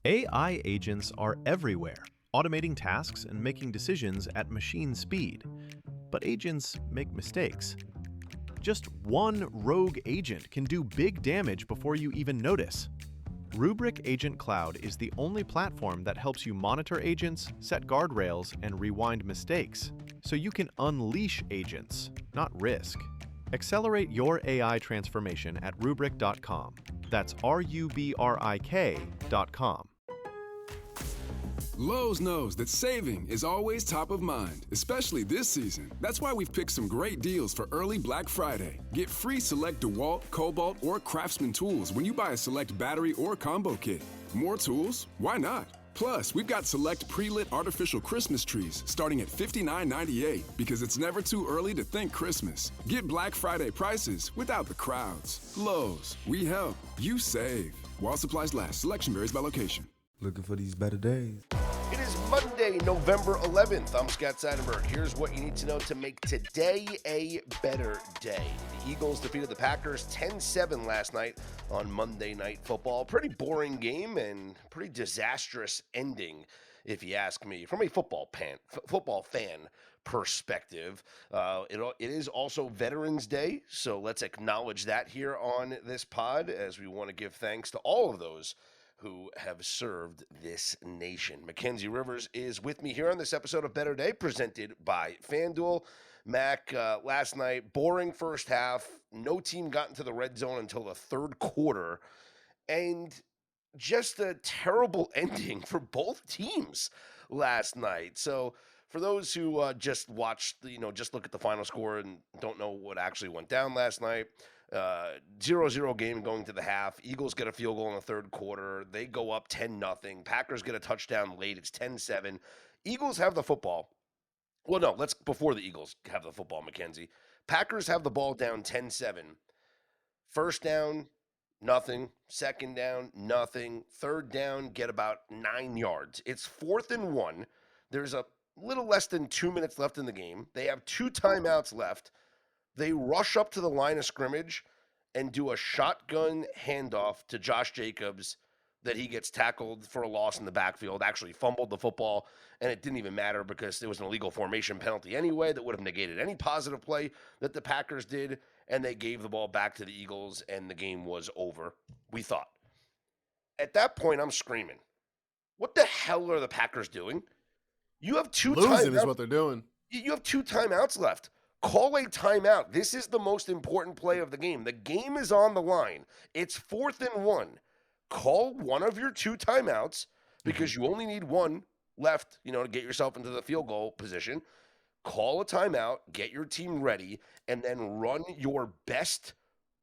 AI agents are everywhere, automating tasks and making decisions at machine speed. But agents make mistakes. Just one rogue agent can do big damage before you even notice. Rubrik Agent Cloud is the only platform that helps you monitor agents, set guardrails, and rewind mistakes, so you can unleash agents, not risk. Accelerate your AI transformation at Rubrik.com. That's RUBRIK.com. Lowe's knows that saving is always top of mind, especially this season. That's why we've picked some great deals for early Black Friday. Get free select DeWalt, Cobalt, or Craftsman tools when you buy a select battery or combo kit. More tools? Why not? Plus, we've got select pre-lit artificial Christmas trees starting at $59.98 because it's never too early to think Christmas. Get Black Friday prices without the crowds. Lowe's, we help, you save. While supplies last, selection varies by location. Looking for these better days. It is Monday, November 11th. I'm Scott Seidenberg. Here's what you need to know to make today a better day. The Eagles defeated the Packers 10-7 last night on Monday Night Football. Pretty boring game and pretty disastrous ending, if you ask me, from a football fan perspective. It is also Veterans Day, so let's acknowledge that here on this pod as we want to give thanks to all of those who have served this nation. Mackenzie Rivers is with me here on this episode of Better Day, presented by FanDuel. Mac, last night, boring first half. No team got into the red zone until the third quarter. And just a terrible ending for both teams last night. So for those who just watched, just look at the final score and don't know what actually went down last night, 0-0 game going to the half. Eagles get a field goal in the third quarter. They go up 10-0. Packers get a touchdown late. It's 10-7. Eagles have the football. Well, no, before the Eagles have the football, Mackenzie. Packers have the ball down 10-7. First down, nothing. Second down, nothing. Third down, get about 9 yards. It's 4th and 1. There's a little less than 2 minutes left in the game. They have 2 timeouts left. They rush up to the line of scrimmage and do a shotgun handoff to Josh Jacobs that he gets tackled for a loss in the backfield, actually fumbled the football, and it didn't even matter because there was an illegal formation penalty anyway that would have negated any positive play that the Packers did, and they gave the ball back to the Eagles, and the game was over, we thought. At that point, I'm screaming, what the hell are the Packers doing? You have 2 timeouts. Losing is what they're doing. You have 2 timeouts left. Call a timeout. This is the most important play of the game. The game is on the line. It's 4th and 1. Call one of your 2 timeouts because you only need 1 left, to get yourself into the field goal position. Call a timeout, get your team ready, and then run your best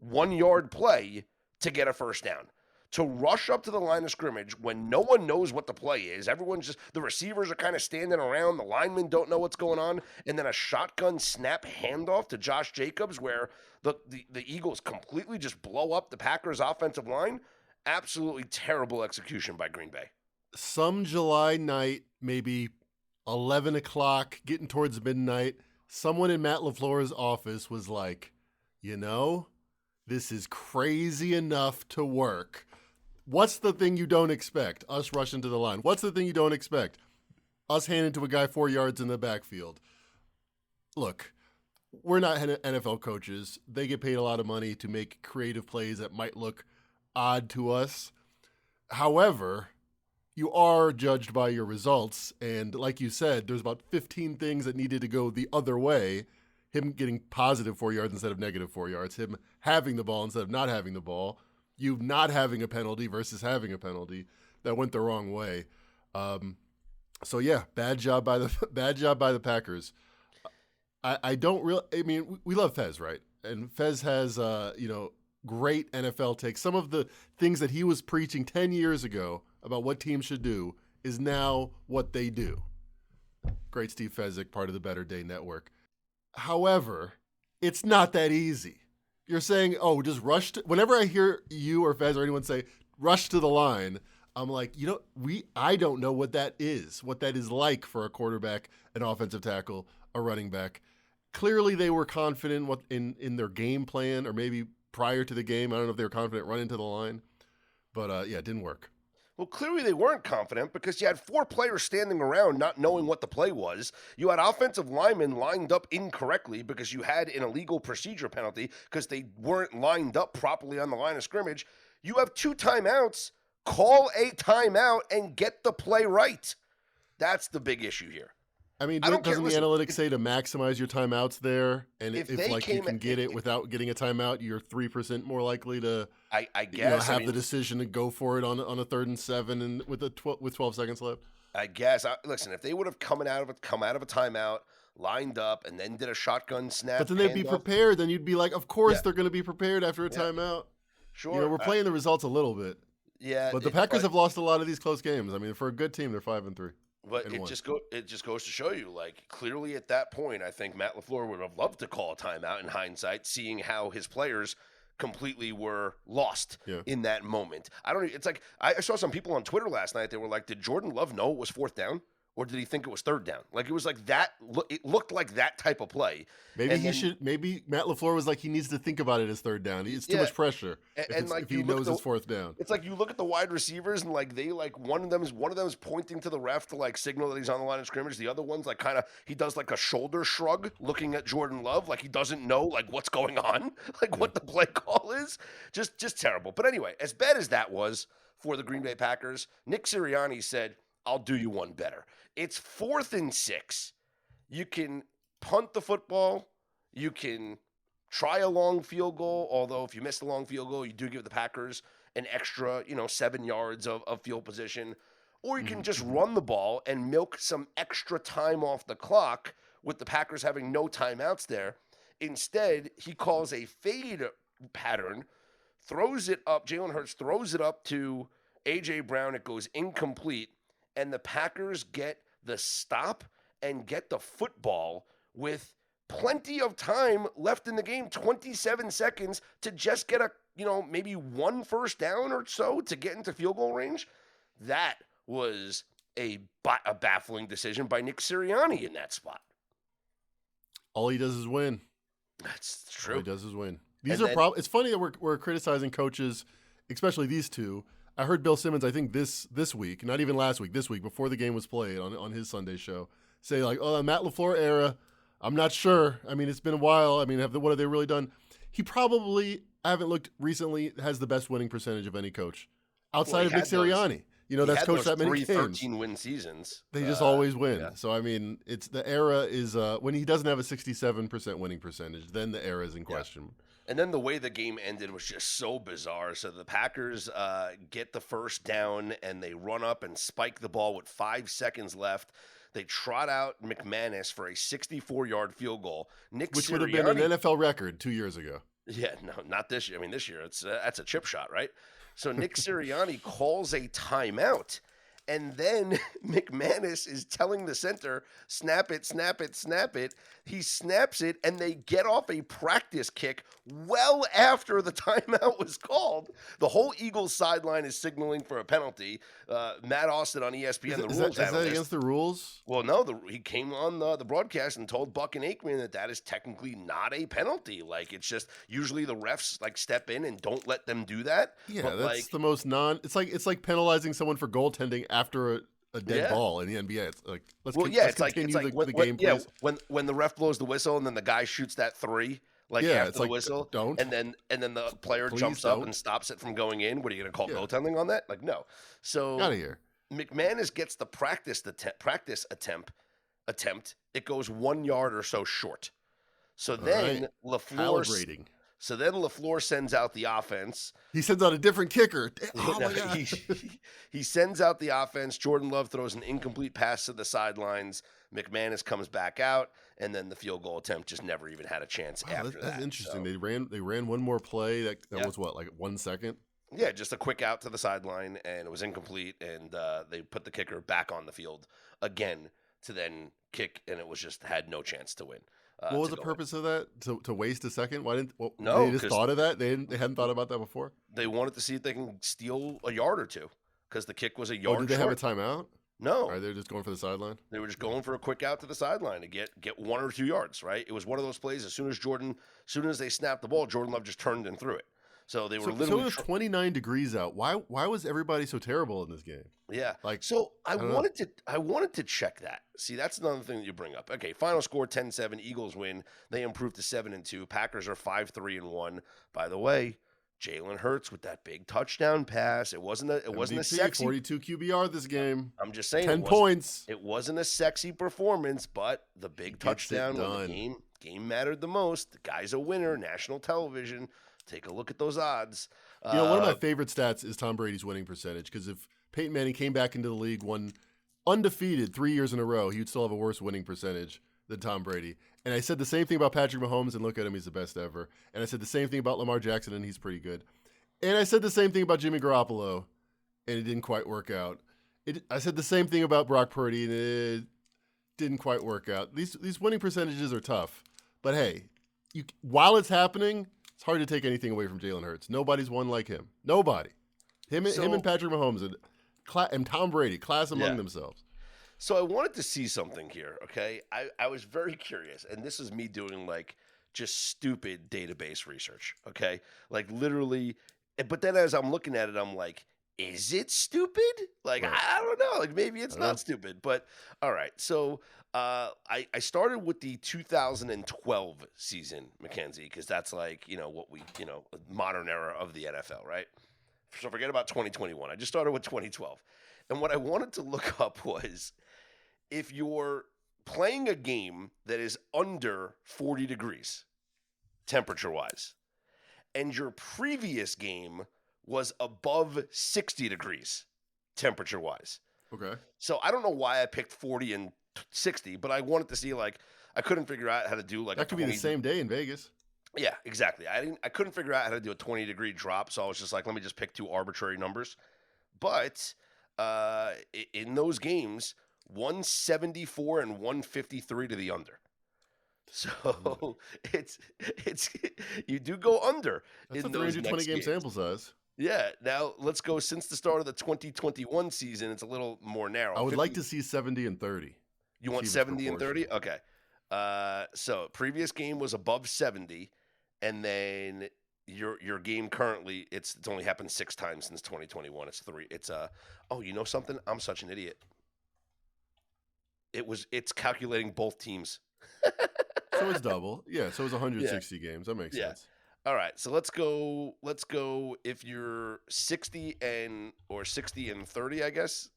1-yard play to get a first down. To rush up to the line of scrimmage when no one knows what the play is. The receivers are kind of standing around. The linemen don't know what's going on. And then a shotgun snap handoff to Josh Jacobs where the Eagles completely just blow up the Packers offensive line. Absolutely terrible execution by Green Bay. Some July night, maybe 11 o'clock, getting towards midnight, someone in Matt LaFleur's office was like, this is crazy enough to work. What's the thing you don't expect? Us rushing to the line. What's the thing you don't expect? Us handing to a guy 4 yards in the backfield. Look, we're not NFL coaches. They get paid a lot of money to make creative plays that might look odd to us. However, you are judged by your results. And like you said, there's about 15 things that needed to go the other way. Him getting positive 4 yards instead of negative 4 yards. Him having the ball instead of not having the ball. You not having a penalty versus having a penalty that went the wrong way. So yeah, bad job by the Packers. We love Fez, right? And Fez has great NFL takes. Some of the things that he was preaching 10 years ago about what teams should do is now what they do. Great Steve Fezzik, part of the Better Day Network. However, it's not that easy. You're saying, just rush to, whenever I hear you or Fez or anyone say, rush to the line, I'm like, I don't know what that is like for a quarterback, an offensive tackle, a running back. Clearly they were confident in their game plan, or maybe prior to the game, I don't know if they were confident running to the line, but it didn't work. Well, clearly they weren't confident because you had 4 players standing around not knowing what the play was. You had offensive linemen lined up incorrectly because you had an illegal procedure penalty because they weren't lined up properly on the line of scrimmage. You have 2 timeouts. Call a timeout and get the play right. That's the big issue here. I mean, I don't doesn't care. the Listen, analytics say to maximize your timeouts there? And if if they like you came- can get it without getting a timeout, you're 3% more likely to I guess have the decision to go for it on a 3rd and 7 and with 12 seconds left. I guess. Listen, if they would have come out of a timeout, lined up, and then did a shotgun snap, But then they'd be handoff, prepared. Then you'd be like, of course Yeah. they're going to be prepared after a timeout. Sure, You know, we're playing the results a little bit. Yeah, But the Packers have lost a lot of these close games. I mean, for a good team, they're 5-3. But it just goes to show you, like, clearly at that point, I think Matt LaFleur would have loved to call a timeout in hindsight, seeing how his players completely were lost in that moment. It's like I saw some people on Twitter last night. They were like, "Did Jordan Love know it was 4th down, or did he think it was 3rd down?" Like, it was like that. It looked like that type of play. Maybe Matt LaFleur was like, he needs to think about it as 3rd down. It's too much pressure. If he knows it's 4th down. It's like you look at the wide receivers and like they like one of them is pointing to the ref to like signal that he's on the line of scrimmage. The other one's like he does like a shoulder shrug looking at Jordan Love like he doesn't know like what's going on, like what the play call is. Just terrible. But anyway, as bad as that was for the Green Bay Packers, Nick Sirianni said, "I'll do you one better. It's 4th and 6. You can punt the football. You can try a long field goal, although if you miss the long field goal, you do give the Packers an extra, 7 yards of field position. Or you can just run the ball and milk some extra time off the clock with the Packers having no timeouts there. Instead, he calls a fade pattern, throws it up. Jalen Hurts throws it up to A.J. Brown. It goes incomplete, and the Packers get the stop and get the football with plenty of time left in the game, 27 seconds to just get maybe 1 first down or so to get into field goal range. That was a baffling decision by Nick Sirianni in that spot. All he does is win. That's true. All he does is win. It's funny that we're criticizing coaches, especially these two. I heard Bill Simmons, I think this week, not even last week, this week, before the game was played on his Sunday show, say like, "Oh, the Matt LaFleur era, I'm not sure. I mean, it's been a while. I mean, what have they really done?" He probably, I haven't looked recently, has the best winning percentage of any coach outside of Nick Sirianni. That's coached that many games. 13-win seasons. They just always win. Yeah. So, I mean, it's the era is when he doesn't have a 67% winning percentage, then the era is in question. And then the way the game ended was just so bizarre. So the Packers get the first down, and they run up and spike the ball with 5 seconds left. They trot out McManus for a 64-yard field goal. Which would have been an NFL record 2 years ago. Yeah, no, not this year. I mean, this year that's a chip shot, right? So Nick Sirianni calls a timeout, and then McManus is telling the center, "Snap it, snap it, snap it." He snaps it, and they get off a practice kick well after the timeout was called. The whole Eagles sideline is signaling for a penalty. Matt Austin on ESPN, the rules analyst. Is that against the rules? Well, no. He came on the broadcast and told Buck and Aikman that is technically not a penalty. Like, it's just usually the refs like step in and don't let them do that. Yeah, but that's the most It's like penalizing someone for goaltending after a dead ball in the NBA. It's like let's continue the game. Please. When the ref blows the whistle and then the guy shoots that 3 after the whistle, don't, and then the player jumps up and stops it from going in. What are you going to call goaltending on that? Like, no. So out of here. McManus gets the practice attempt. It goes 1 yard or so short. So then LaFleur. So then LaFleur sends out the offense. He sends out a different kicker. Oh my God. He sends out the offense. Jordan Love throws an incomplete pass to the sidelines. McManus comes back out, and then the field goal attempt just never even had a chance after that. That's interesting. So, they ran one more play that was what, like 1 second? Yeah, just a quick out to the sideline, and it was incomplete, and they put the kicker back on the field again to then kick, and it was just had no chance to win. What was the purpose of that? To waste a second? Why didn't? No, they just thought of that. They hadn't thought about that before. They wanted to see if they can steal a yard or two because the kick was a yard. Oh, did they have a timeout? No. Or they're just going for the sideline? They were just going for a quick out to the sideline to get 1 or 2 yards. Right? It was one of those plays. As soon as they snapped the ball, Jordan Love just turned and threw it. So they were So literally it was 29 degrees out. Why was everybody so terrible in this game? yeah. Like, So I don't know. I wanted to check that. See, that's another thing that you bring up. Okay, final score 10-7, Eagles win. They improved to 7-2. Packers are 5-3-1. By the way, Jalen Hurts with that big touchdown pass. It wasn't a MVP, sexy 42 QBR this game. I'm just saying 10 points. It wasn't a sexy performance, but the big Gets it touchdown when the done. game mattered the most. The guy's a winner, national television. Take a look at those odds. You know, one of my favorite stats is Tom Brady's winning percentage, because if Peyton Manning came back into the league, won undefeated 3 years in a row, he would still have a worse winning percentage than Tom Brady. And I said the same thing about Patrick Mahomes, and look at him, he's the best ever. And I said the same thing about Lamar Jackson, and he's pretty good. And I said the same thing about Jimmy Garoppolo, and it didn't quite work out. I said the same thing about Brock Purdy, and it didn't quite work out. These winning percentages are tough. But hey, while it's happening, it's hard to take anything away from Jalen Hurts. Nobody's won like him. Nobody. Him and Patrick Mahomes and Tom Brady, class among themselves. So I wanted to see something here, okay? I was very curious, and this is me doing like just stupid database research, okay? Like literally, but then as I'm looking at it, I'm like, is it stupid? Like, Right. I don't know. Like maybe it's not stupid, but all right. So I started with the 2012 season, Mackenzie, because that's like, what we, modern era of the NFL, right? So forget about 2021. I just started with 2012. And what I wanted to look up was if you're playing a game that is under 40 degrees temperature-wise, and your previous game was above 60 degrees temperature-wise. Okay. So I don't know why I picked 40 and 60, but I wanted to see, like, I couldn't figure out how to do like That could be the same day in Vegas. Yeah, exactly. I couldn't figure out how to do a 20-degree drop, so I was just like, let me just pick two arbitrary numbers. But in those games, 174 and 153 to the under. So it's you do go under. That's in a those 320 next game games. sample size. Yeah. Now let's go since the start of the 2021 season. It's a little more narrow. I would like to see 70 and 30. You want See if it's 70 and 30? proportional. Okay. So previous game was above 70, and then your game currently it's only happened 6 times since 2021. It's 3. It's oh, you know something? I'm such an idiot. It's calculating both teams. So it's double. Yeah, so it's 160 games. That makes sense. All right, so let's go if you're 60 and 30, I guess.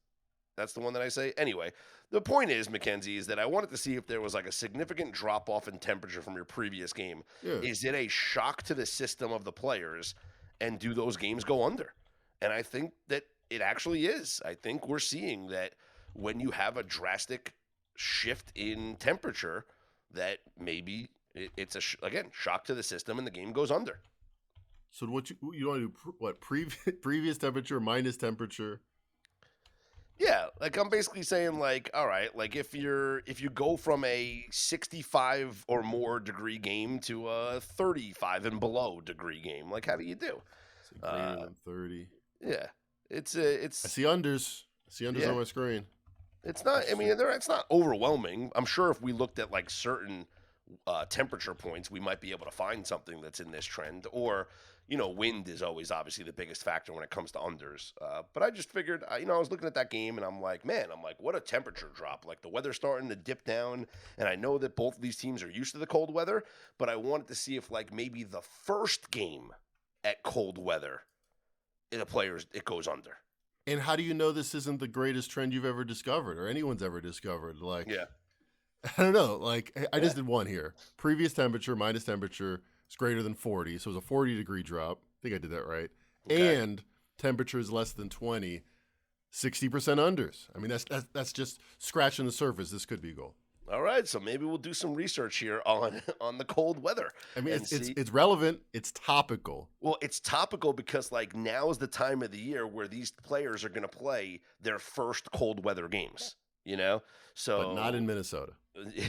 That's the one that I say. Anyway, the point is, Mackenzie, is that I wanted to see if there was like a significant drop off in temperature from your previous game. Yeah. Is it a shock to the system of the players, and do those games go under? And I think that it actually is. I think we're seeing that when you have a drastic shift in temperature, that maybe it's again shock to the system and the game goes under. So what you want to do? What previous temperature minus temperature? Yeah, like I'm basically saying, like, all right, like if you go from a 65 or more degree game to a 35 and below degree game, like how do you do? So greater than 30. Yeah, it's I see unders. Yeah. On my screen. It's not. I mean, it's not overwhelming. I'm sure if we looked at like certain temperature points, we might be able to find something that's in this trend. Or, wind is always obviously the biggest factor when it comes to unders. But I just figured, I was looking at that game and I'm like, what a temperature drop. Like the weather's starting to dip down, and I know that both of these teams are used to the cold weather, but I wanted to see if like maybe the first game at cold weather, it goes under. And how do you know this isn't the greatest trend you've ever discovered or anyone's ever discovered? Like, Yeah. I don't know. Like, I just did one here. Previous temperature minus temperature is greater than 40. So it was a 40-degree drop. I think I did that right. Okay. And temperature is less than 20, 60% unders. I mean, that's just scratching the surface. This could be gold. All right, so maybe we'll do some research here on the cold weather. I mean, and it's relevant. It's topical. Well, it's topical because like now is the time of the year where these players are going to play their first cold weather games. So But not in Minnesota.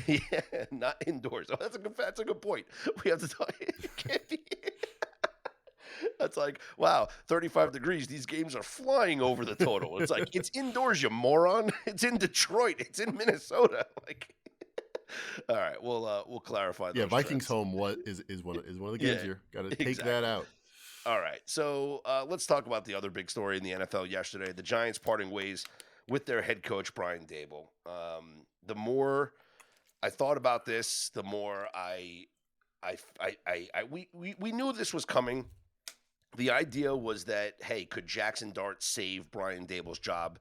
Yeah, not indoors. Oh, that's a good point. We have to talk. It can't be. That's like, wow, 35 degrees. These games are flying over the total. It's like, it's indoors, you moron. It's in Detroit. It's in Minnesota. Like, all right, we'll clarify. Yeah, those Vikings trends. home is one of the games Yeah, here. Got to take exactly. that out. All right. So let's talk about the other big story in the NFL yesterday. The Giants parting ways with their head coach, Brian Daboll. The more I thought about this, the more we knew this was coming. The idea was that, hey, could Jackson Dart save Brian Daboll's job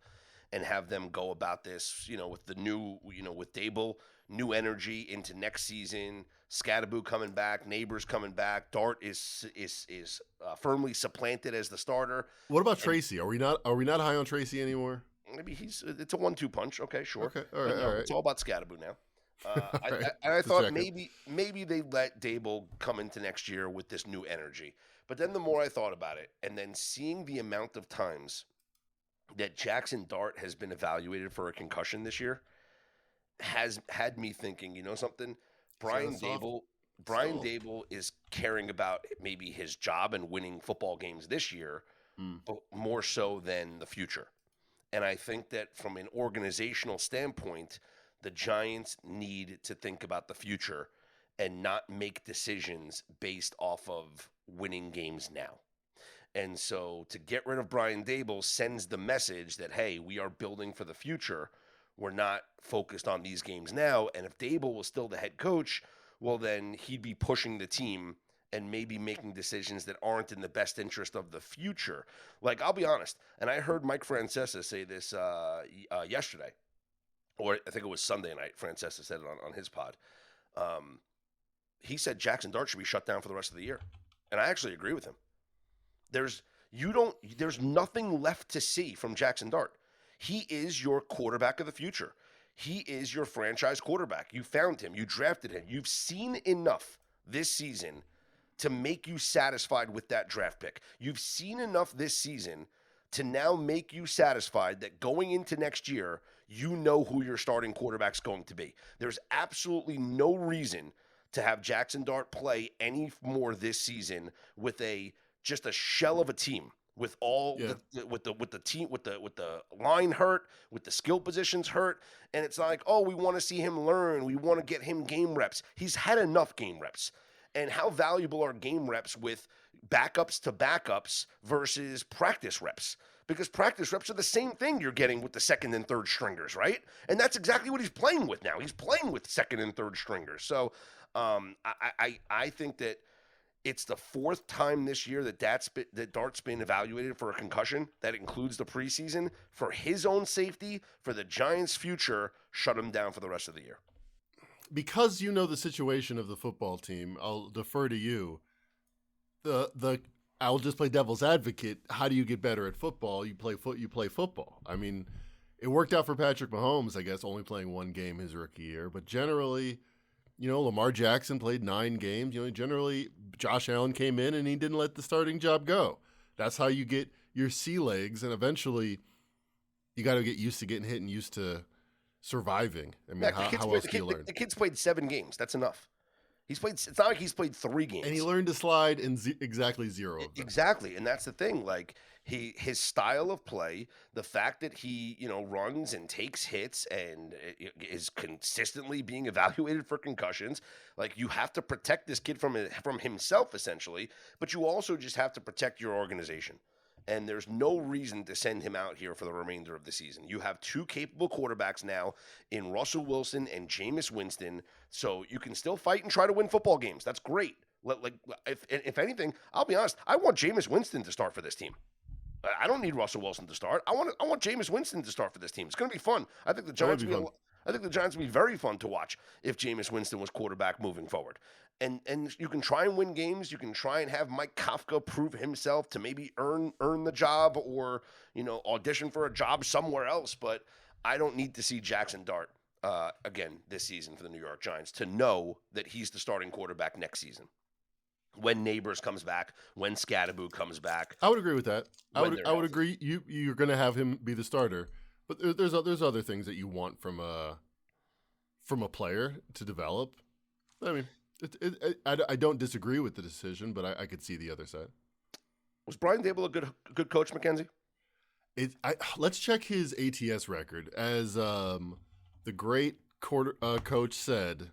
and have them go about this, with the new, with Daboll, new energy into next season, Scatterbo coming back, Neighbors coming back, Dart is firmly supplanted as the starter. What about Tracy? Are we not high on Tracy anymore? Maybe it's a 1-2 punch. Okay, sure. Okay, all right, But all right. It's all about Scatterbo now. Right. I thought Second. maybe they let Daboll come into next year with this new energy. But then the more I thought about it, and then seeing the amount of times that Jackson Dart has been evaluated for a concussion this year has had me thinking, something? Brian Daboll is caring about maybe his job and winning football games this year, but more so than the future. And I think that from an organizational standpoint, the Giants need to think about the future and not make decisions based off of winning games now. And so to get rid of Brian Daboll sends the message that, hey, we are building for the future. We're not focused on these games now. And if Daboll was still the head coach, well, then he'd be pushing the team and maybe making decisions that aren't in the best interest of the future. Like, I'll be honest, and I heard Mike Francesa say this yesterday, or I think it was Sunday night. Francesa said it on his pod. He said Jackson Dart should be shut down for the rest of the year. And I actually agree with him. There's nothing left to see from Jackson Dart. He is your quarterback of the future. He is your franchise quarterback. You found him. You drafted him. You've seen enough this season to make you satisfied with that draft pick. You've seen enough this season to now make you satisfied that going into next year, you know who your starting quarterback's going to be. There's absolutely no reason to have Jackson Dart play any more this season with just a shell of a team, with the team, with the line hurt, with the skill positions hurt, and it's like, oh, we want to see him learn, we want to get him game reps. He's had enough game reps. And how valuable are game reps with backups to backups versus practice reps? Because practice reps are the same thing you're getting with the second and third stringers, right? And that's exactly what he's playing with now. He's playing with second and third stringers. So I think that it's the fourth time this year that Dart's been evaluated for a concussion. That includes the preseason. For his own safety, for the Giants' future, shut him down for the rest of the year. Because you know the situation of the football team, I'll defer to you. I'll just play devil's advocate. How do you get better at football? You play football. I mean, it worked out for Patrick Mahomes, I guess, only playing one game his rookie year. But generally, Lamar Jackson played 9 games. Generally, Josh Allen came in and he didn't let the starting job go. That's how you get your sea legs, and eventually, you got to get used to getting hit and used to surviving. I mean, how else do you learn? The kid's played 7 games. That's enough. It's not like he's played 3 games. And he learned to slide in exactly 0 of them. Exactly. And that's the thing. Like, his style of play, the fact that he, runs and takes hits and is consistently being evaluated for concussions. Like, you have to protect this kid from himself, essentially, but you also just have to protect your organization. And there's no reason to send him out here for the remainder of the season. You have 2 capable quarterbacks now in Russell Wilson and Jameis Winston, so you can still fight and try to win football games. That's great. If anything, I'll be honest, I want Jameis Winston to start for this team. I don't need Russell Wilson to start. I want Jameis Winston to start for this team. It's going to be fun. I think the Giants would be very fun to watch if Jameis Winston was quarterback moving forward. And you can try and win games. You can try and have Mike Kafka prove himself to maybe earn the job or, audition for a job somewhere else. But I don't need to see Jackson Dart again this season for the New York Giants to know that he's the starting quarterback next season. When Neighbors comes back, when Scatterbo comes back. I would agree with that. I would agree. You're going to have him be the starter, but there's other things that you want from a player to develop. I mean, I don't disagree with the decision, but I could see the other side. Was Brian Daboll a good coach, Mackenzie? Let's check his ATS record. As the great coach said,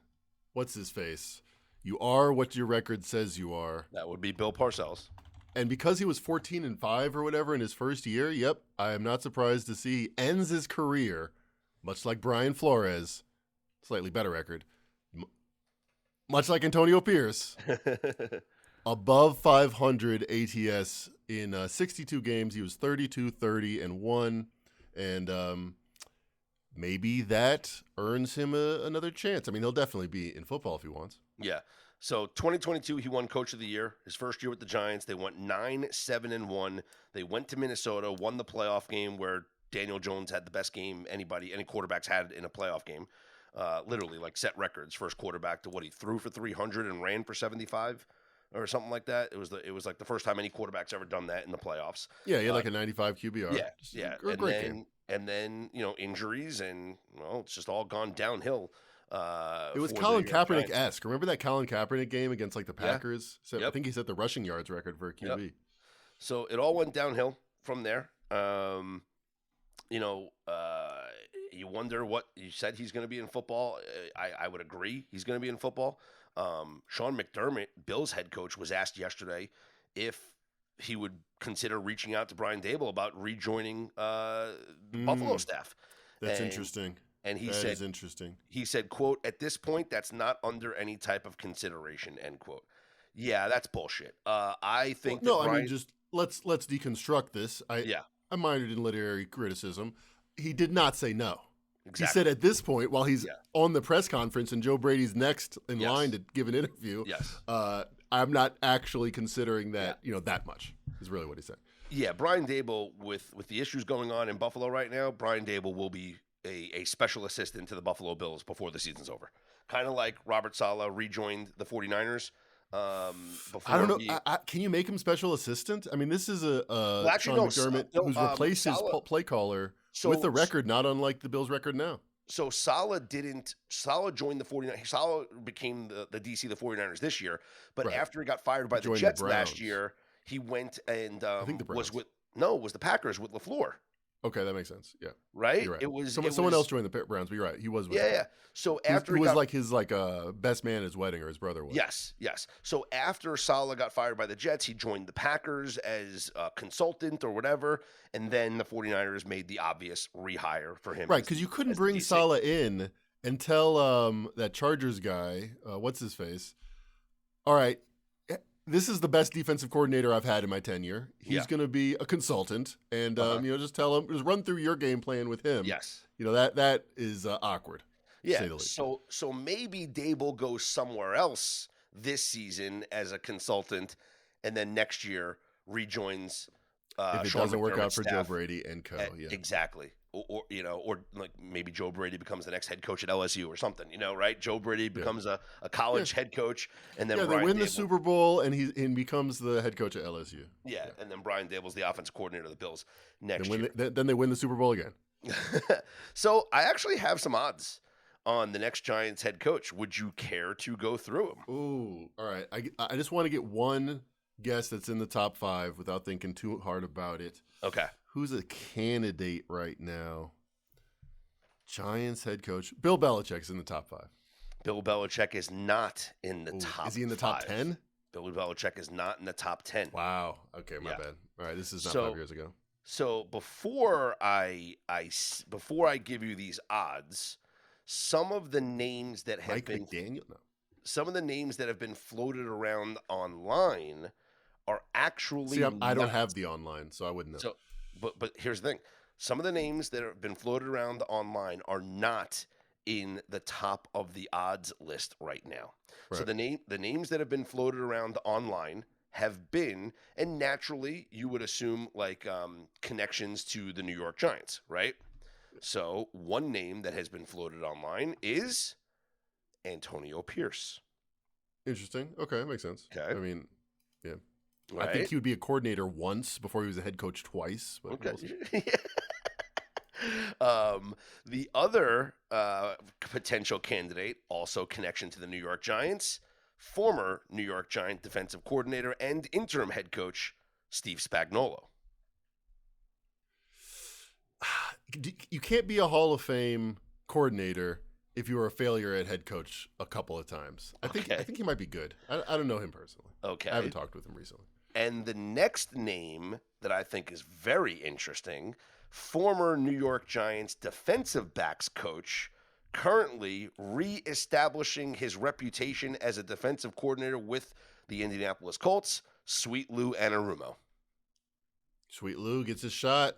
what's his face? You are what your record says you are. That would be Bill Parcells. And because he was 14-5 or whatever in his first year, yep, I am not surprised to see he ends his career, much like Brian Flores, slightly better record, much like Antonio Pierce, above 500 ATS in 62 games. He was 32, 30, and 1. And maybe that earns him another chance. I mean, he'll definitely be in football if he wants. Yeah. So 2022, he won Coach of the Year. His first year with the Giants, they went 9-7-1. They went to Minnesota, won the playoff game where Daniel Jones had the best game any quarterbacks had in a playoff game. Literally, like, set records. First quarterback to he threw for 300 and ran for 75 or something like that. It was like the first time any quarterback's ever done that in the playoffs. Yeah, he had like a 95 QBR. Yeah. Great game. And then injuries, and it's just all gone downhill. It was Colin Kaepernick-esque. Remember that Colin Kaepernick game against like the Packers? Yeah. Yep. I think he set the rushing yards record for a QB. Yep. So it all went downhill from there. You wonder what you said he's going to be in football. I would agree he's going to be in football. Sean McDermott, Bills head coach, was asked yesterday if he would consider reaching out to Brian Daboll about rejoining the Buffalo staff. That's interesting. And he that said, is interesting. He said, quote, "At this point, that's not under any type of consideration," end quote. Yeah, that's bullshit. I think I mean, just let's deconstruct this. I I'm minored in literary criticism. He did not say no. Exactly. He said at this point, while he's on the press conference and Joe Brady's next in line to give an interview, I'm not actually considering that, that much is really what he said. Yeah, Brian Daboll, with the issues going on in Buffalo right now, Brian Daboll will be a special assistant to the Buffalo Bills before the season's over. Kind of like Robert Saleh rejoined the 49ers. I don't know. Can you make him special assistant? I mean, this is Sean McDermott who's replaced his play caller with a record not unlike the Bills' record now. So Saleh joined the 49ers. Saleh became the DC of the 49ers this year, but after he got fired by the Jets last year, he went and I think the was the Packers with LaFleur. Okay, that makes sense. Yeah, right. You're right. It was someone else joined the Browns, but you're right. He was with them. So after he was like his best man at his wedding, or his brother was. Yes. So after Saleh got fired by the Jets, he joined the Packers as a consultant or whatever, and then the 49ers made the obvious rehire for him. Right, because you couldn't bring Saleh in and tell that Chargers guy, what's his face? All right, this is the best defensive coordinator I've had in my tenure. He's going to be a consultant, and just tell him, just run through your game plan with him. Yes, that is awkward. Yeah. So maybe Daboll goes somewhere else this season as a consultant, and then next year rejoins. If it Sean doesn't work out for staff. Joe Brady and co. Exactly. Or like maybe Joe Brady becomes the next head coach at LSU or something, right? Joe Brady becomes a college head coach, and then they win the Super Bowl, and he becomes the head coach at LSU. Yeah, and then Brian Daboll's the offensive coordinator of the Bills next year. Then they win the Super Bowl again. So I actually have some odds on the next Giants head coach. Would you care to go through them? Ooh, all right. I just want to get one guess that's in the top 5 without thinking too hard about it. Okay. Who's a candidate right now? Giants head coach. Bill Belichick's in the top 5. Bill Belichick is not in the top 5. Is he in the top 10? Bill Belichick is not in the top 10. Wow. Okay, my bad. All right, this is not 5 years ago. So before I give you these odds, some of the names that have some of the names that have been floated around online are actually. See, I don't have the online, so I wouldn't know. So, but here's the thing: some of the names that have been floated around online are not in the top of the odds list right now. Right. So the names that have been floated around online have been, and naturally you would assume like connections to the New York Giants, right? So one name that has been floated online is Antonio Pierce. Interesting. Okay, that makes sense. Okay. I mean, yeah. Right. I think he would be a coordinator once before he was a head coach twice. But okay. The other potential candidate, also connection to the New York Giants, former New York Giant defensive coordinator and interim head coach, Steve Spagnuolo. You can't be a Hall of Fame coordinator if you were a failure at head coach a couple of times. I think he might be good. I don't know him personally. Okay. I haven't talked with him recently. And the next name that I think is very interesting, former New York Giants defensive backs coach, currently reestablishing his reputation as a defensive coordinator with the Indianapolis Colts, Sweet Lou Anarumo. Sweet Lou gets his shot.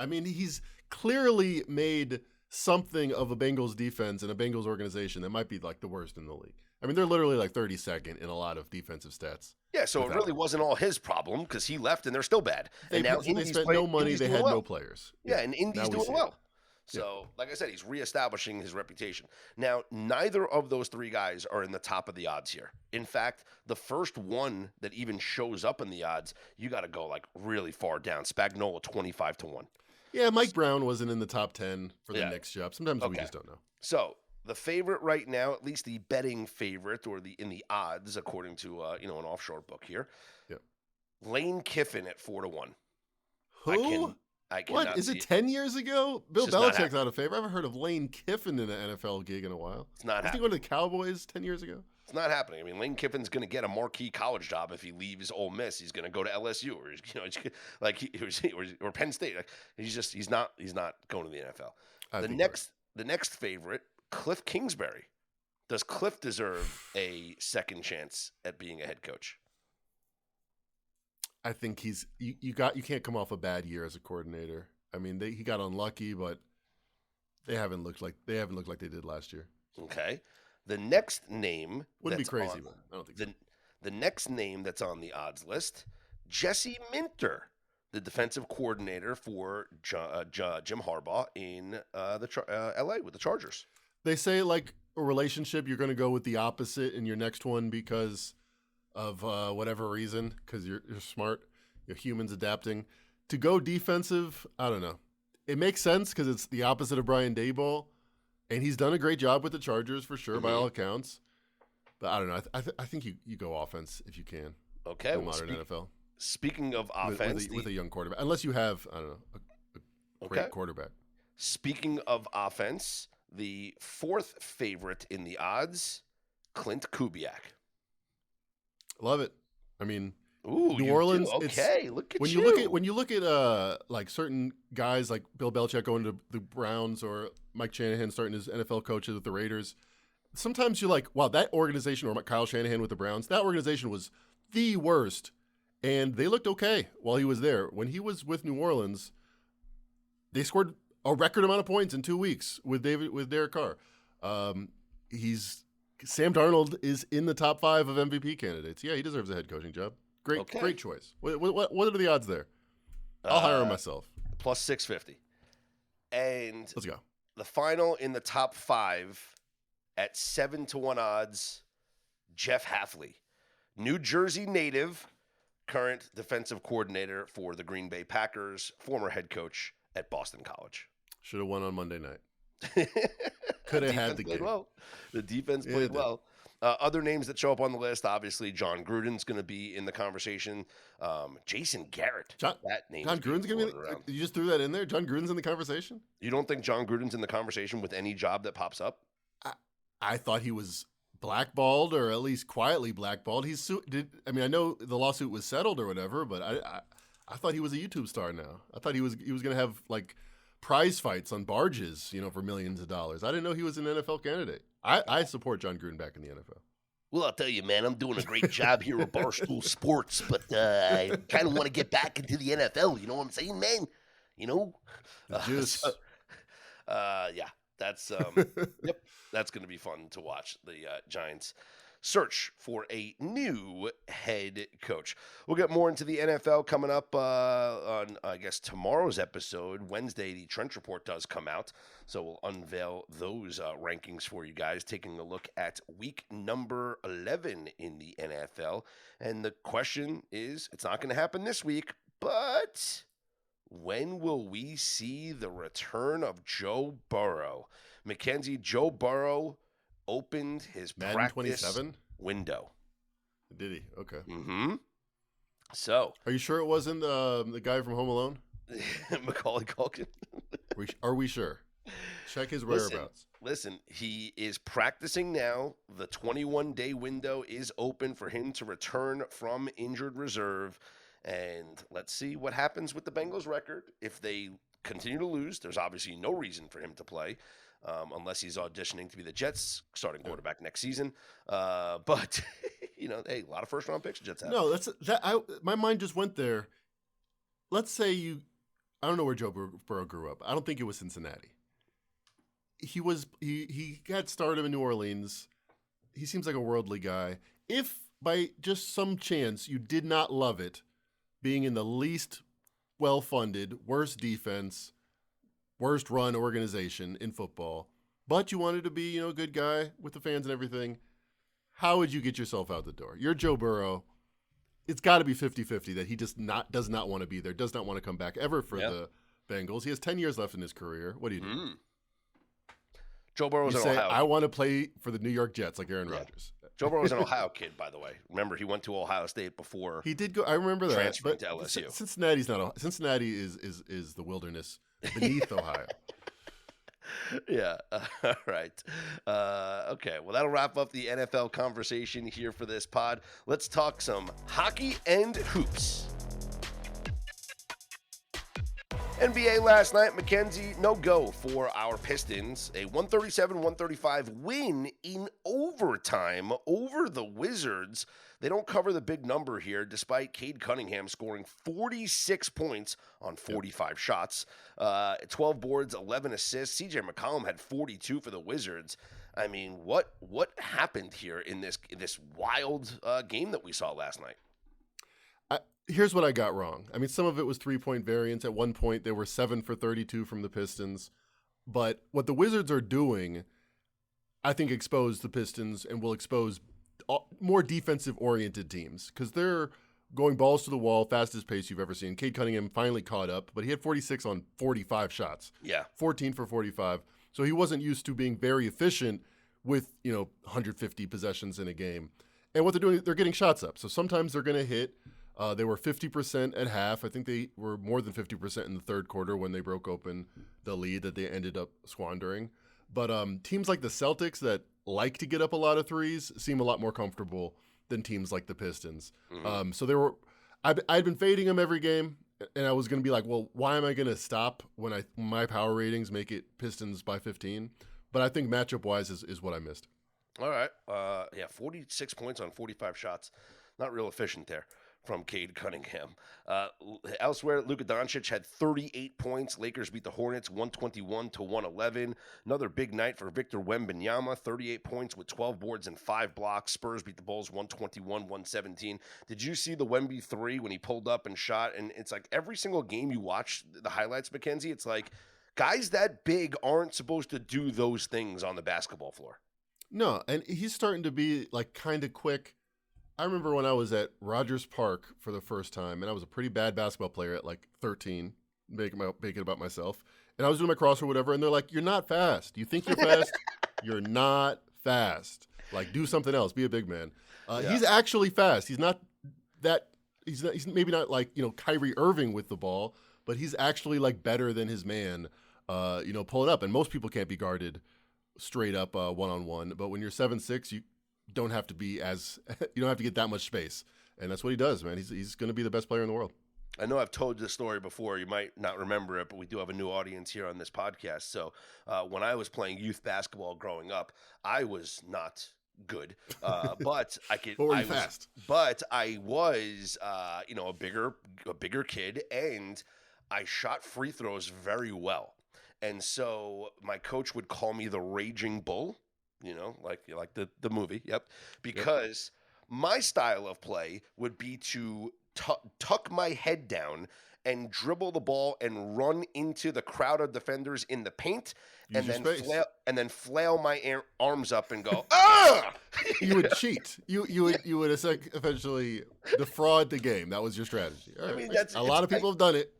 I mean, he's clearly made something of a Bengals defense and a Bengals organization that might be like the worst in the league. I mean, they're literally like 32nd in a lot of defensive stats. Yeah, so it really wasn't all his problem because he left and they're still bad. They spent no money. They had no players. Yeah, and Indy's doing well. So, like I said, he's reestablishing his reputation. Now, neither of those three guys are in the top of the odds here. In fact, the first one that even shows up in the odds, you got to go like really far down. Spagnuolo 25-1. Yeah, Mike Brown wasn't in the top 10 for the next job. Sometimes we just don't know. So the favorite right now, at least the betting favorite or in the odds, according to an offshore book here, Lane Kiffin at 4-1. Who? I cannot. What is it? 10 years ago, Bill Belichick's out of favor. I haven't heard of Lane Kiffin in an NFL gig in a while. It's not happening. Did he go to the Cowboys 10 years ago? It's not happening. I mean, Lane Kiffin's going to get a marquee college job if he leaves Ole Miss. He's going to go to LSU or Penn State. Like, he's not going to the NFL. The next favorite, Cliff Kingsbury. Does Cliff deserve a second chance at being a head coach? I think you can't come off a bad year as a coordinator. I mean, he got unlucky, but they haven't looked like they did last year. Okay. The next name wouldn't be crazy, but I don't think so. The next name that's on the odds list, Jesse Minter, the defensive coordinator for Jim Harbaugh in LA with the Chargers. They say like a relationship, you're going to go with the opposite in your next one because of whatever reason, because you're smart, you're humans adapting. To go defensive, I don't know. It makes sense because it's the opposite of Brian Daboll, and he's done a great job with the Chargers for sure, by all accounts. But I don't know. I think you go offense if you can. Okay. In modern NFL. Speaking of offense. With a young quarterback. Unless you have, I don't know, a great quarterback. Speaking of offense, the fourth favorite in the odds, Clint Kubiak. Love it. I mean, New Orleans. Okay, look at when you look at like certain guys like Bill Belichick going to the Browns or Mike Shanahan starting his NFL coaches with the Raiders. Sometimes you're like, wow, that organization, or Kyle Shanahan with the Browns, that organization was the worst, and they looked okay while he was there. When he was with New Orleans, they scored a record amount of points in 2 weeks with Derek Carr. Sam Darnold is in the top 5 of MVP candidates. Yeah, he deserves a head coaching job. Great choice. What are the odds there? I'll hire him myself. Plus 650. And let's go. The final in the top 5 at 7-1 odds, Jeff Hafley, New Jersey native, current defensive coordinator for the Green Bay Packers, former head coach at Boston College. Should have won on Monday night. Could have had the game. Well. The defense played well. Other names that show up on the list, obviously, John Gruden's going to be in the conversation. Jason Garrett. John Gruden's going to be. You just threw that in there. John Gruden's in the conversation. You don't think John Gruden's in the conversation with any job that pops up? I thought he was blackballed, or at least quietly blackballed. I know the lawsuit was settled or whatever, but I thought he was a YouTube star now. I thought he was going to have like prize fights on barges, for millions of dollars. I didn't know he was an NFL candidate. I support John Gruden back in the NFL. Well, I'll tell you, man, I'm doing a great job here at Barstool Sports, but I kind of want to get back into the NFL. You know what I'm saying, man? The juice. Yeah, that's yep, that's going to be fun to watch. The Giants search for a new head coach. We'll get more into the NFL coming up on, I guess, tomorrow's episode. Wednesday, the Trench Report does come out, so we'll unveil those rankings for you guys, taking a look at week number 11 in the NFL. And the question is, it's not going to happen this week, but when will we see the return of Joe Burrow? Mackenzie, Joe Burrow opened his Madden practice 27? window. Did he? Okay. Mm-hmm. So, are you sure it wasn't the guy from Home Alone? Macaulay Culkin? Are we sure? Check his whereabouts. Listen, he is practicing now. The 21-day window is open for him to return from injured reserve. And let's see what happens with the Bengals record. If they continue to lose, there's obviously no reason for him to play unless he's auditioning to be the Jets starting quarterback next season. But, hey, a lot of first-round picks the Jets have. No, my mind just went there. Let's say I don't know where Joe Burrow grew up. I don't think it was Cincinnati. He got started in New Orleans. He seems like a worldly guy. If by just some chance you did not love it, being in the least well-funded, worst defense, worst run organization in football, but you wanted to be, a good guy with the fans and everything, how would you get yourself out the door? You're Joe Burrow. It's got to be 50-50 that he just does not want to be there, does not want to come back ever for the Bengals. He has 10 years left in his career. What do you do? Joe Burrow's you an say, Ohio. I want to play for the New York Jets like Aaron Rodgers. Joe Burrow was an Ohio kid, by the way. Remember, he went to Ohio State before. He did go. I remember that. Transferring But to LSU. Cincinnati's not. Cincinnati is the wilderness beneath Ohio. Yeah. All right. Okay. Well, that'll wrap up the NFL conversation here for this pod. Let's talk some hockey and hoops. NBA last night, Mackenzie, no go for our Pistons. A 137-135 win in overtime over the Wizards. They don't cover the big number here, despite Cade Cunningham scoring 46 points on 45 shots. 12 boards, 11 assists. CJ McCollum had 42 for the Wizards. I mean, what happened here in this wild game that we saw last night? Here's what I got wrong. I mean, some of it was 3-point variance. At one point, they were 7 for 32 from the Pistons. But what the Wizards are doing, I think, exposed the Pistons and will expose more defensive-oriented teams because they're going balls to the wall, fastest pace you've ever seen. Cade Cunningham finally caught up, but he had 46 on 45 shots. Yeah. 14 for 45. So he wasn't used to being very efficient with, 150 possessions in a game. And what they're doing, they're getting shots up. So sometimes they're going to hit. They were 50% at half. I think they were more than 50% in the third quarter when they broke open the lead that they ended up squandering. But teams like the Celtics that like to get up a lot of threes seem a lot more comfortable than teams like the Pistons. Mm-hmm. So I'd been fading them every game, and I was going to be like, well, why am I going to stop when my power ratings make it Pistons by 15? But I think matchup-wise is what I missed. All right. 46 points on 45 shots. Not real efficient there from Cade Cunningham. Elsewhere, Luka Doncic had 38 points. Lakers beat the Hornets 121-111. Another big night for Victor Wembanyama, 38 points with 12 boards and 5 blocks. Spurs beat the Bulls 121-117. Did you see the Wemby 3 when he pulled up and shot? And it's like every single game you watch the highlights, Mackenzie, it's like guys that big aren't supposed to do those things on the basketball floor. No, and he's starting to be like kind of quick. I remember when I was at Rogers Park for the first time, and I was a pretty bad basketball player at like 13, making it about myself. And I was doing my cross or whatever, and they're like, "You're not fast. You think you're fast? You're not fast. Like, do something else. Be a big man." He's actually fast. He's not that. He's maybe not like Kyrie Irving with the ball, but he's actually like better than his man. Pulling up, and most people can't be guarded straight up one-on-one. But when you're 7'6", you don't have to be you don't have to get that much space, and that's what he does, man. He's going to be the best player in the world. I know I've told this story before. You might not remember it, but we do have a new audience here on this podcast. So when I was playing youth basketball growing up, I was not good, but I could. But were you fast? But I was, a bigger kid, and I shot free throws very well. And so my coach would call me the Raging Bull. Like the movie, yep. Because my style of play would be to tuck my head down and dribble the ball and run into the crowd of defenders in the paint, and then flail my arms up and go, ah! You would cheat. You would essentially defraud the game. That was your strategy. I mean, a lot of people have done it.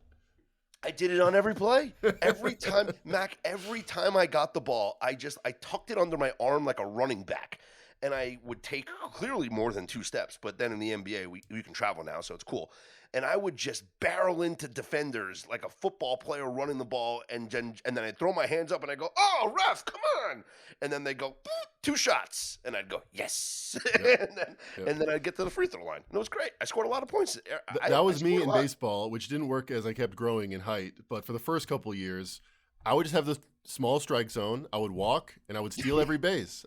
I did it on every play. Every time, Mac, every time I got the ball, I tucked it under my arm like a running back. and I would take clearly more than 2 steps. But then in the NBA, we can travel now, so it's cool. And I would just barrel into defenders like a football player running the ball, and then I'd throw my hands up and I go, "Oh, ref, come on!" And then they go, "Boop, 2 shots," and I'd go, "Yes," and then I'd get to the free throw line. And it was great. I scored a lot of points. That was me in baseball, which didn't work as I kept growing in height. But for the first couple of years, I would just have this small strike zone. I would walk and I would steal every base.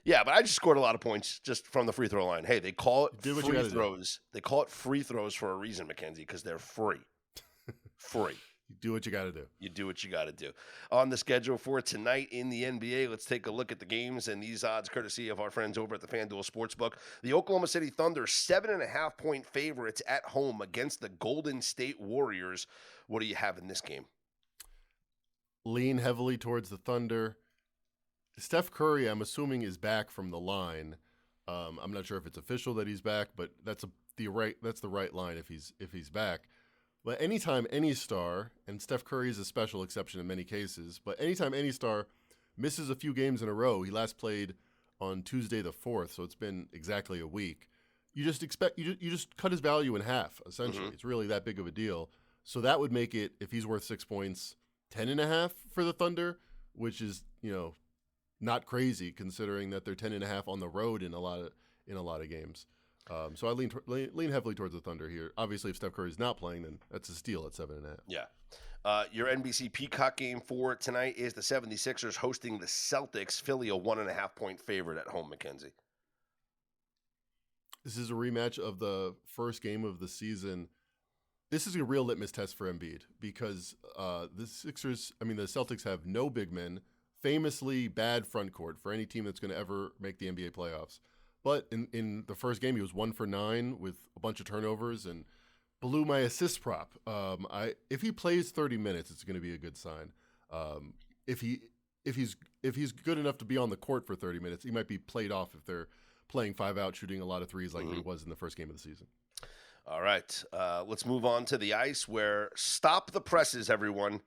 Yeah, but I just scored a lot of points just from the free throw line. Hey, they call it free throws. They call it free throws for a reason, Mackenzie, because they're free. Free. You do what you got to do. You do what you got to do. On the schedule for tonight in the NBA, let's take a look at the games and these odds courtesy of our friends over at the FanDuel Sportsbook. The Oklahoma City Thunder, 7.5-point favorites at home against the Golden State Warriors. What do you have in this game? Lean heavily towards the Thunder. Steph Curry, I'm assuming, is back from the line. I'm not sure if it's official that he's back, but that's the right line if he's back. But anytime any star, and Steph Curry is a special exception in many cases, but anytime any star misses a few games in a row, he last played on Tuesday the 4th, so it's been exactly a week. You just cut his value in half, essentially. Mm-hmm. It's really that big of a deal. So that would make it, if he's worth 6 points, 10.5 for the Thunder, which is, not crazy considering that they're 10.5 on the road in a lot of games. So I lean heavily towards the Thunder here. Obviously, if Steph Curry's not playing, then that's a steal at 7.5. Yeah. Your NBC Peacock game for tonight is the 76ers hosting the Celtics. Philly, a 1.5-point favorite at home, Mackenzie. This is a rematch of the first game of the season. This is a real litmus test for Embiid because the Celtics have no big men, famously bad front court for any team that's going to ever make the NBA playoffs. But in the first game, he was 1 for 9 with a bunch of turnovers and blew my assist prop. If he plays 30 minutes, it's going to be a good sign. If he's good enough to be on the court for 30 minutes, he might be played off if they're playing 5 out, shooting a lot of threes like he was in the first game of the season. All right, let's move on to the ice where stop the presses, everyone.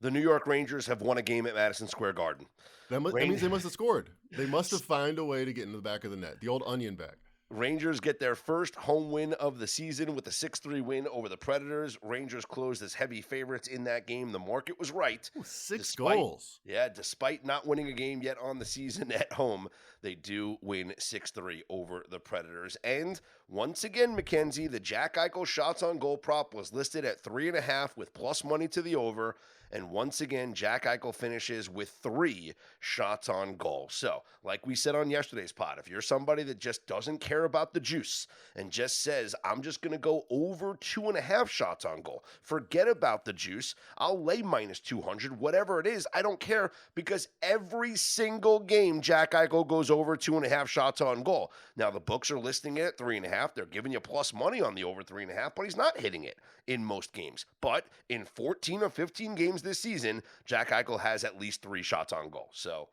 The New York Rangers have won a game at Madison Square Garden. That means they must have scored. They must have found a way to get into the back of the net, the old onion bag. Rangers get their first home win of the season with a 6-3 win over the Predators. Rangers closed as heavy favorites in that game. The market was right. Ooh, 6 goals. Yeah, despite not winning a game yet on the season at home, they do win 6-3 over the Predators. And once again, Mackenzie, the Jack Eichel shots on goal prop was listed at 3.5 with plus money to the over. And once again, Jack Eichel finishes with 3 shots on goal. So, like we said on yesterday's pod, if you're somebody that just doesn't care about the juice and just says, I'm just going to go over 2.5 shots on goal, forget about the juice. I'll lay minus 200, whatever it is. I don't care because every single game, Jack Eichel goes over 2.5 shots on goal. Now, the books are listing it at 3.5. They're giving you plus money on the over 3.5, but he's not hitting it in most games. But in 14 or 15 games this season, Jack Eichel has at least 3 shots on goal. So,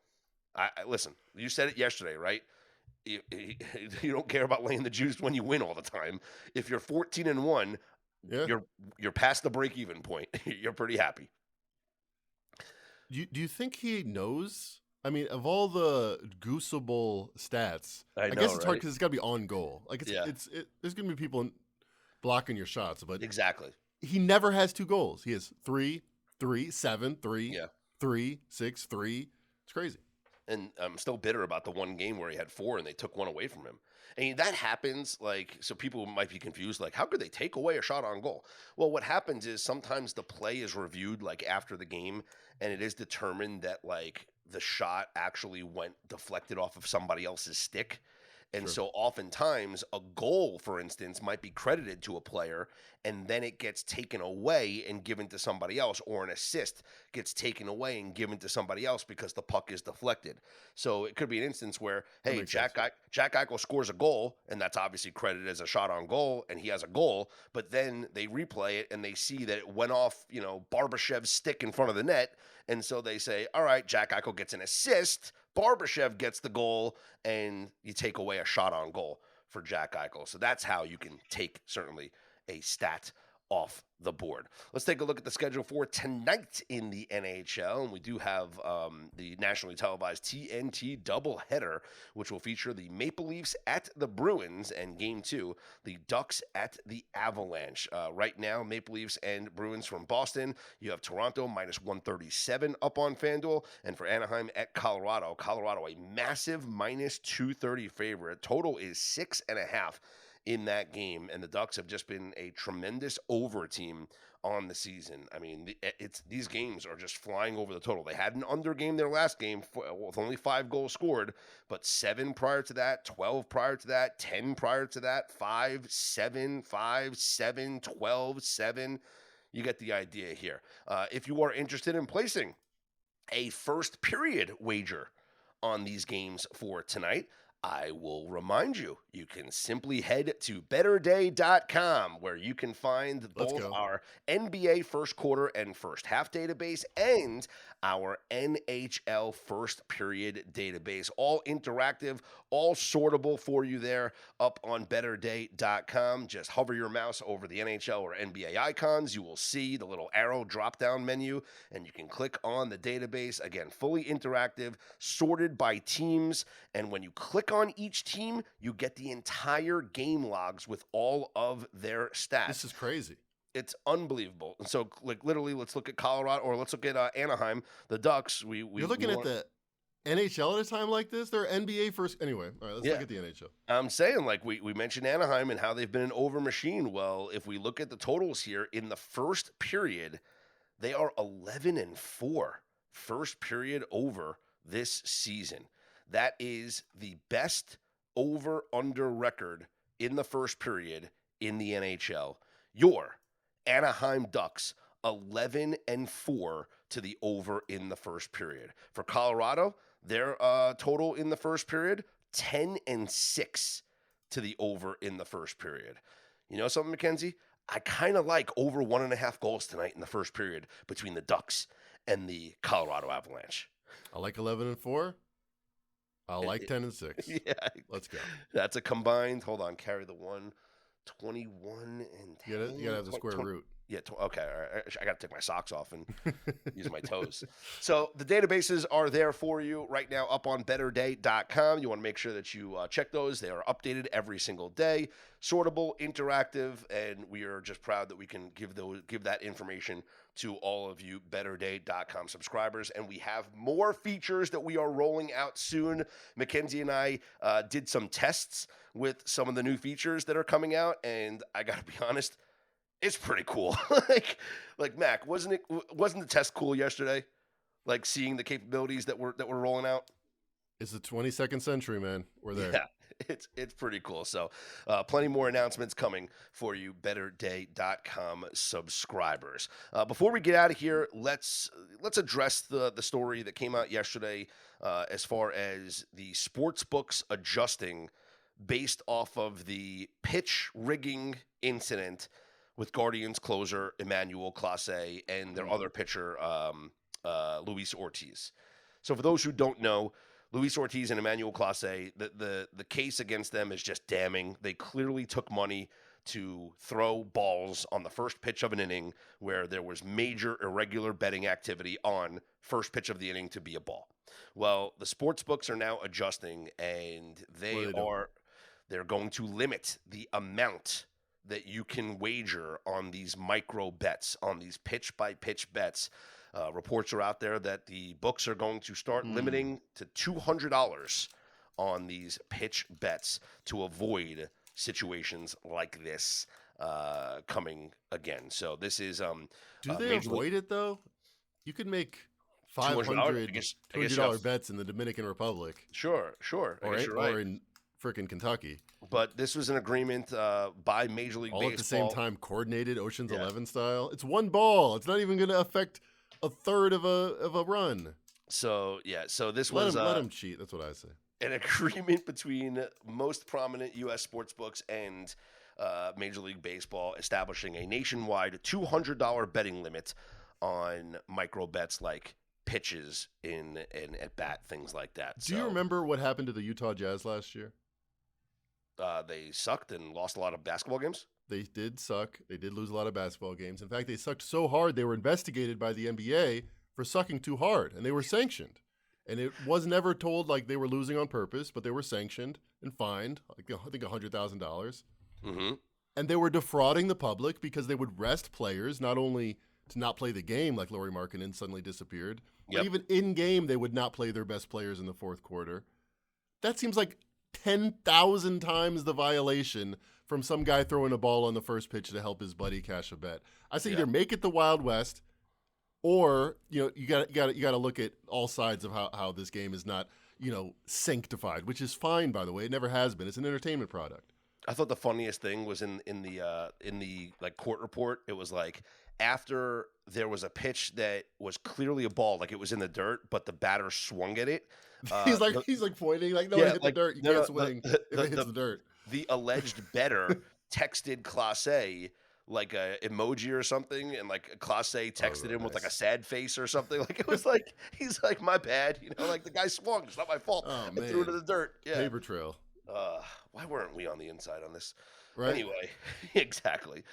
listen, you said it yesterday, right? You don't care about laying the juice when you win all the time. If you're 14-1, you're past the break-even point. You're pretty happy. Do you think he knows? I mean, of all the gooseable stats, I guess it's hard because it's got to be on goal. Like there's going to be people blocking your shots, but exactly. He never has 2 goals. He has 3, 7, 3, 3, 6, 3. It's crazy. And I'm still bitter about the one game where he had 4 and they took 1 away from him. And that happens, so people might be confused, how could they take away a shot on goal? Well, what happens is sometimes the play is reviewed, after the game, and it is determined that, the shot actually went deflected off of somebody else's stick. And so oftentimes a goal, for instance, might be credited to a player and then it gets taken away and given to somebody else, or an assist gets taken away and given to somebody else because the puck is deflected. So it could be an instance where, hey, Jack Eichel scores a goal, and that's obviously credited as a shot on goal, and he has a goal, but then they replay it and they see that it went off, Barbashev's stick in front of the net, and so they say, all right, Jack Eichel gets an assist, Barbashev gets the goal, and you take away a shot on goal for Jack Eichel. So that's how you can take, certainly, a stat off the board. Let's take a look at the schedule for tonight in the NHL. And we do have the nationally televised TNT doubleheader, which will feature the Maple Leafs at the Bruins and Game 2, the Ducks at the Avalanche. Right now, Maple Leafs and Bruins from Boston. You have Toronto -137 up on FanDuel. And for Anaheim at Colorado, a massive -230 favorite. Total is 6.5 in that game, and the Ducks have just been a tremendous over team on the season. I mean, these games are just flying over the total. They had an under game their last game with only 5 goals scored, but 7 prior to that, 12 prior to that, 10 prior to that, 5, 7, 5, 7, 12, 7. You get the idea here. If you are interested in placing a first period wager on these games for tonight, I will remind you, you can simply head to betterday.com where you can find both our NBA first quarter and first half database and our NHL first period database. All interactive, all sortable for you there up on betterday.com. Just hover your mouse over the NHL or NBA icons. You will see the little arrow drop-down menu, and you can click on the database. Again, fully interactive, sorted by teams, and when you click on each team, you get the entire game logs with all of their stats. This is crazy. It's unbelievable. And so, like, literally, let's look at Colorado, or let's look at Anaheim, the Ducks. You're looking at the NHL at a time like this? They're NBA first. Anyway, all right, let's look at the NHL. I'm saying, like, we mentioned Anaheim and how they've been an over machine. Well, if we look at the totals here, in the first period, they are 11-4 first period over this season. That is the best over-under record in the first period in the NHL. Your Anaheim Ducks, 11-4 to the over in the first period. For Colorado, their total in the first period, 10-6 to the over in the first period. You know something, Mackenzie? I kind of like over 1.5 goals tonight in the first period between the Ducks and the Colorado Avalanche. I like 11-4. I like 10-6. Yeah. Let's go. That's a combined, hold on, carry the 1, 21 and 10. You gotta have the square root. Yeah, okay. All right. I got to take my socks off and use my toes. So the databases are there for you right now up on betterday.com. You want to make sure that you check those. They are updated every single day, sortable, interactive, and we are just proud that we can give that information to all of you betterday.com subscribers. And we have more features that we are rolling out soon. Mackenzie and I did some tests with some of the new features that are coming out, and I got to be honest, it's pretty cool. like Mac, wasn't the test cool yesterday? Like seeing the capabilities that we're rolling out. It's the 22nd century, man. We're there. Yeah, it's pretty cool. So, plenty more announcements coming for you, betterday.com subscribers. Before we get out of here, let's address the story that came out yesterday as far as the sports books adjusting based off of the pitch rigging incident with Guardians closer Emmanuel Clase and their other pitcher, Luis Ortiz. So for those who don't know, Luis Ortiz and Emmanuel Clase, the case against them is just damning. They clearly took money to throw balls on the first pitch of an inning where there was major irregular betting activity on first pitch of the inning to be a ball. Well, the sports books are now adjusting, and they're going to limit the amount that you can wager on these micro bets, on these pitch-by-pitch bets. Reports are out there that the books are going to start limiting to $200 on these pitch bets to avoid situations like this coming again. So this is do they avoid it though? You could make $200 bets in the Dominican Republic. Sure. Or in freaking Kentucky. But this was an agreement by Major League Baseball. All at the same time, coordinated Ocean's 11 style. It's one ball. It's not even going to affect a third of a run. So this let him cheat. That's what I say. An agreement between most prominent U.S. sports books and Major League Baseball establishing a nationwide $200 betting limit on micro bets like pitches in at bat, things like that. Do you remember what happened to the Utah Jazz last year? They sucked and lost a lot of basketball games. They did suck. They did lose a lot of basketball games. In fact, they sucked so hard they were investigated by the NBA for sucking too hard, and they were sanctioned. And it was never told like they were losing on purpose, but they were sanctioned and fined, like I think $100,000. Mm-hmm. And they were defrauding the public because they would rest players, not only to not play the game like Lauri Markkanen suddenly disappeared, but even in-game they would not play their best players in the fourth quarter. That seems like 10,000 times the violation from some guy throwing a ball on the first pitch to help his buddy cash a bet. I say either make it the Wild West, or you got to look at all sides of how this game is not sanctified, which is fine, by the way. It never has been. It's an entertainment product. I thought the funniest thing was in the like court report. It was like after there was a pitch that was clearly a ball, like it was in the dirt, but the batter swung at it. He's like pointing, like, no, it hit the dirt. You can't swing if it hits the dirt. The alleged bettor texted Clase like a emoji or something, and like Clase texted him with like a sad face or something. Like it was like he's like, my bad, like the guy swung. It's not my fault. Oh, I threw it in the dirt. Yeah. Paper trail. Why weren't we on the inside on this? Right. Anyway, exactly.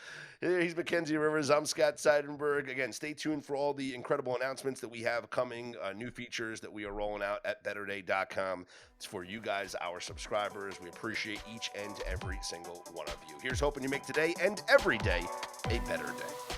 He's Mackenzie Rivers. I'm Scott Seidenberg. Again, stay tuned for all the incredible announcements that we have coming, new features that we are rolling out at betterday.com. It's for you guys, our subscribers. We appreciate each and every single one of you. Here's hoping you make today and every day a better day.